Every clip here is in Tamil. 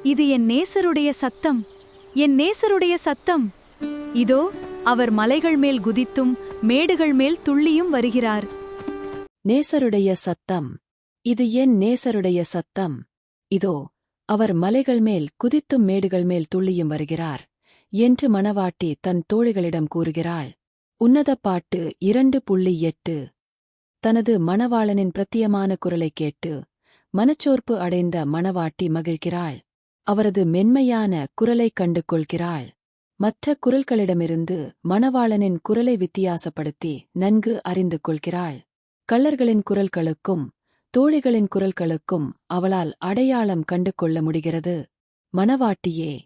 இது என் நேசருடைய சத்தம், என் நேசருடைய சத்தம். இதோ அவர் மலைகள் மேல் குதித்தும் மேடுகள் மேல் துள்ளியும் வருகிறார். நேசருடைய சத்தம். இது என் நேசருடைய சத்தம். இதோ அவர் மலைகள் மேல் குதித்தும் மேடுகள் மேல் துள்ளியும் வருகிறார் என்று மணவாட்டி தன் தோழிகளிடம் கூறுகிறாள். உன்னத பாட்டு 2.8. தனது மணவாளனின் பிரத்தியமான குரலைக் கேட்டு மனச்சோர்ப்பு அடைந்த மணவாட்டி மகிழ்கிறாள். அவரது மென்மையான குரலைக் கண்டு கொள்கிறாள். மற்ற குரல்களிடமிருந்து மணவாளனின் குரலை வித்தியாசப்படுத்தி நன்கு அறிந்து கொள்கிறாள். கள்ளர்களின் குரல்களுக்கும் தோழிகளின் குரல்களுக்கும் அவளால் அடையாளம் கண்டு கொள்ள முடிகிறது. மணவாட்டியே,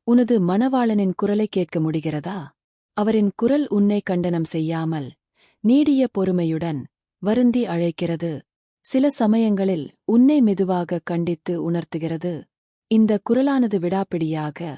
உனது மணவாளனின் குரலை கேட்க முடிகிறதா? அவரின் குரல் உன்னை கண்டனம் செய்யாமல் நீடிய பொறுமையுடன் வருந்தி அழைக்கிறது. சில சமயங்களில் உன்னை மெதுவாக கண்டித்து உணர்த்துகிறது. இந்த குரலானது விடாப்பிடியாக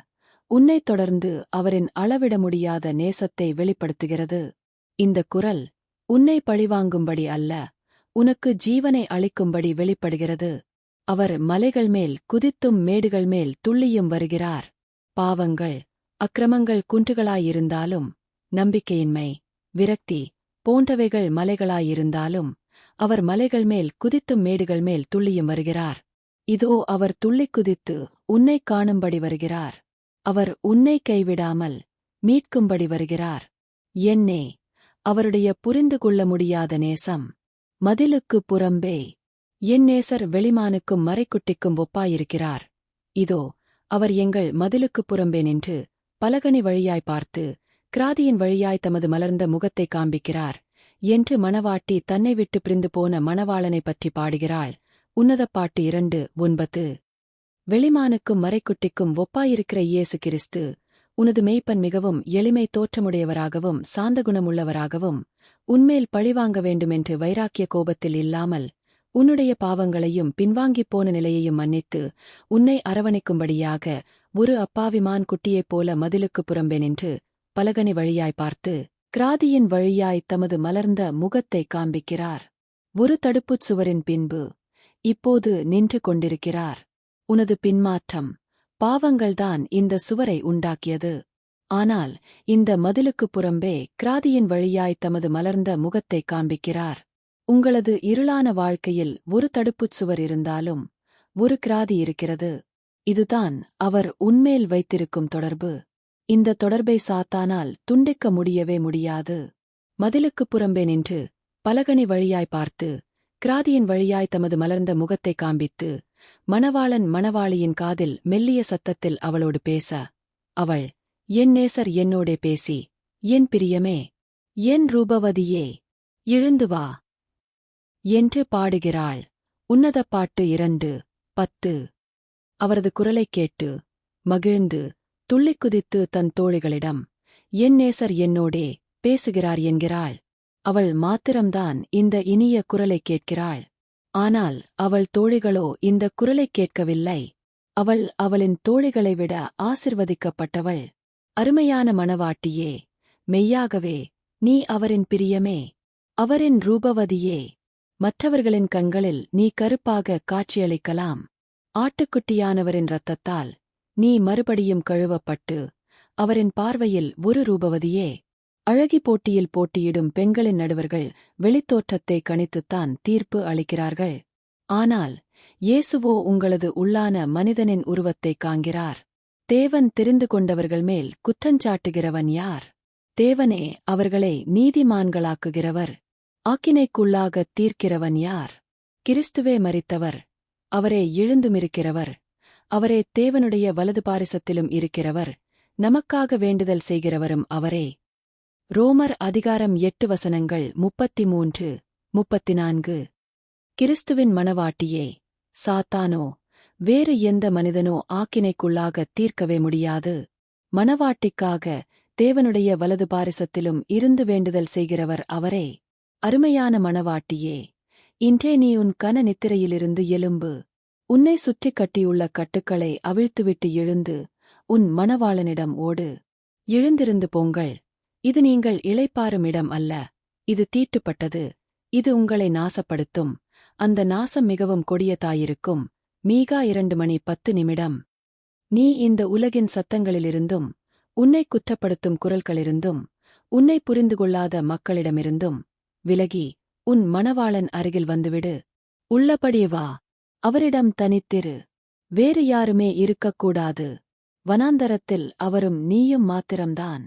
உன்னைத் தொடர்ந்து அவரின் அளவிட முடியாத நேசத்தை வெளிப்படுத்துகிறது. இந்த குரல் உன்னை பழிவாங்கும்படி அல்ல, உனக்கு ஜீவனை அளிக்கும்படி வெளிப்படுகிறது. அவர் மலைகள் மேல் குதித்தும் மேடுகள் மேல் துள்ளியும் வருகிறார். பாவங்கள், அக்கிரமங்கள் குன்றுகளாயிருந்தாலும், நம்பிக்கையின்மை, விரக்தி போன்றவைகள் மலைகளாயிருந்தாலும், அவர் மலைகள் மேல் குதித்தும் மேடுகள் மேல் துள்ளியும் வருகிறார். இதோ அவர் துள்ளிக் குதித்து உன்னைக் காணும்படி வருகிறார். அவர் உன்னை கைவிடாமல் மீட்கும்படி வருகிறார். என்னே, அவருடைய புரிந்து கொள்ள முடியாத நேசம். மதிலுக்குப் புறம்பே என் நேசர் வெளிமானுக்கும் மறைக்குட்டிக்கும் ஒப்பாயிருக்கிறார். இதோ அவர் எங்கள் மதிலுக்குப் புறம்பே நின்று பலகணி வழியாய் பார்த்து கிராதியின் வழியாய் தமது மலர்ந்த முகத்தைக் காண்பிக்கிறார் என்று மணவாட்டி தன்னை விட்டு பிரிந்து போன மணவாளனைப் பற்றி பாடுகிறாள். உன்னத பாட்டு 2:9. வெளிமானுக்கும் மறைக்குட்டிக்கும் ஒப்பாயிருக்கிற இயேசு கிறிஸ்து, உனது மேய்ப்பன் மிகவும் எளிமை தோற்றமுடையவராகவும் சாந்தகுணமுள்ளவராகவும் உன்மேல் பழிவாங்க வேண்டுமென்று வைராக்கிய கோபத்தில் இல்லாமல் உன்னுடைய பாவங்களையும் பின்வாங்கிப் போன நிலையையும் மன்னித்து உன்னை அரவணைக்கும்படியாக ஒரு அப்பாவிமான் குட்டியைப் போல மதிலுக்குப் புறம்பே நின்று பலகணி வழியாய் பார்த்து கிராதியின் வழியாய் தமது மலர்ந்த முகத்தைக் காண்பிக்கிறார். ஒரு தடுப்புச் சுவரின் பின்பு இப்போது நின்று கொண்டிருக்கிறார். உனது பின்மாற்றம், பாவங்கள்தான் இந்த சுவரை உண்டாக்கியது. ஆனால் இந்த மதிலுக்குப் புறம்பே கிராதியின் வழியாய் தமது மலர்ந்த முகத்தைக் காண்பிக்கிறார். உங்களது இருளான வாழ்க்கையில் ஒரு தடுப்புச் சுவர் இருந்தாலும் ஒரு கிராதி இருக்கிறது. இதுதான் அவர் உன்மேல் வைத்திருக்கும் தொடர்பு. இந்த தொடர்பை சாத்தானால் துண்டிக்க முடியவே முடியாது. மதிலுக்குப் புறம்பே நின்று பலகணி வழியாய் பார்த்து கிராதியின் வழியாய் தமது மலர்ந்த முகத்தைக் காண்பித்து மணவாளன் மணவாளியின் காதில் மெல்லிய சத்தத்தில் அவளோடு பேச, அவள், என் நேசர் என்னோடே பேசி, என் பிரியமே, என் ரூபவதியே, எழுந்து வா என்று பாடுகிறாள். உன்னத பாட்டு 2:10. அவரது குரலைக் கேட்டு மகிழ்ந்து துள்ளிக் குதித்து தன் தோழிகளிடம், என் நேசர் என்னோடே பேசுகிறார் என்கிறாள். அவள் மாத்திரம்தான் இந்த இனிய குரலைக் கேட்கிறாள். ஆனால் அவள் தோழிகளோ இந்த குரலைக் கேட்கவில்லை. அவள் அவளின் தோழிகளை விட ஆசிர்வதிக்கப்பட்டவள். அருமையான மணவாட்டியே, மெய்யாகவே நீ அவரின் பிரியமே, அவரின் ரூபவதியே. மற்றவர்களின் கண்களில் நீ கருப்பாக காட்சியளிக்கலாம். ஆட்டுக்குட்டியானவரின் இரத்தத்தால் நீ மறுபடியும் கழுவப்பட்டு அவரின் பார்வையில் ஒரு ரூபவதியே. அழகி போட்டியில் போட்டியிடும் பெண்களின் நடுவர்கள் வெளித்தோற்றத்தை கணித்துத்தான் தீர்ப்பு அளிக்கிறார்கள். ஆனால் இயேசுவோ உங்களது உள்ளான மனிதனின் உருவத்தைக் காண்கிறார். தேவன் தெரிந்து கொண்டவர்கள் மேல் குற்றஞ்சாட்டுகிறவன் யார்? தேவனே அவர்களை நீதிமான்களாக்குகிறவர். ஆக்கினைக்குள்ளாகத் தீர்க்கிறவன் யார்? கிறிஸ்துவே மரித்தவர், அவரே எழுந்துமிருக்கிறவர், அவரே தேவனுடைய வலது பாரிசத்திலும் இருக்கிறவர், நமக்காக வேண்டுதல் செய்கிறவரும் அவரே. ரோமர் அதிகாரம் 8 33-34. கிறிஸ்துவின் மணவாட்டியே, சாத்தானோ வேறு எந்த மனிதனோ ஆக்கினைக்குள்ளாகத் தீர்க்கவே முடியாது. மணவாட்டிக்காக தேவனுடைய வலது பாரிசத்திலும் இருந்து வேண்டுதல் செய்கிறவர் அவரே. அருமையான மணவாட்டியே, இன்றே நீ உன் கன நித்திரையிலிருந்து எழும்பு. உன்னை சுற்றிக் கட்டியுள்ள கட்டுக்களை அவிழ்த்துவிட்டு எழுந்து உன் மணவாளனிடம் ஓடு. எழுந்திருந்து போங்கள். இது நீங்கள் இளைப்பாறும் இடம் அல்ல, இது தீட்டுப்பட்டது, இது உங்களை நாசப்படுத்தும். அந்த நாசம் மிகவும் கொடியதாயிருக்கும். மீகா 2:10. நீ இந்த உலகின் சத்தங்களிலிருந்தும் உன்னை குற்றப்படுத்தும் குரல்களிருந்தும் உன்னை புரிந்து கொள்ளாத மக்களிடமிருந்தும் விலகி உன் மணவாளன் அருகில் வந்துவிடு. உள்ளபடி வா, அவரிடம் தனித்திரு. வேறு யாருமே இருக்கக்கூடாது. வனாந்தரத்தில் அவரும் நீயும் மாத்திரம்தான்.